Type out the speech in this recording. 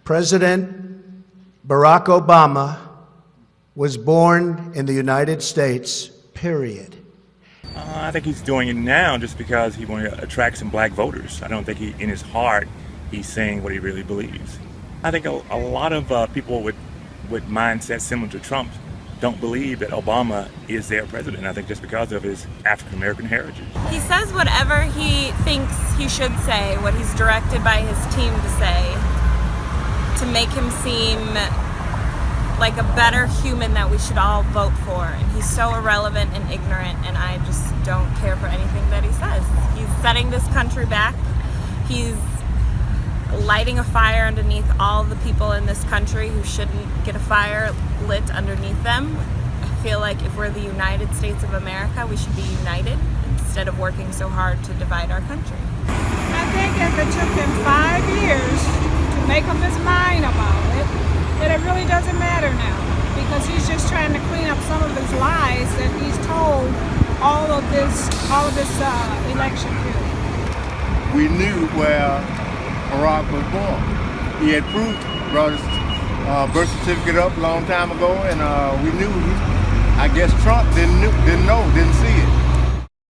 President Barack Obama was born in the United States, period. I think he's doing it now just because he wants to attract some black voters. I don't think in his heart, he's saying what he really believes. I think a lot of people with mindsets similar to Trump's don't believe that Obama is their president. I think just because of his African-American heritage. He says whatever he thinks he should say, what he's directed by his team to say, to make him seem like a better human that we should all vote for. And he's so irrelevant and ignorant, and I just don't care for anything that he says. He's setting this country back. He's lighting a fire underneath all the people in this country who shouldn't get a fire lit underneath them. I feel like if we're the United States of America, we should be united instead of working so hard to divide our country. I think if it took him 5 years to make up his mind about it, that it really doesn't matter now, because he's just trying to clean up some of his lies that he's told all of this election period. We knew where Barack was born. He had brought his birth certificate up a long time ago, and we knew. I guess Trump didn't see it.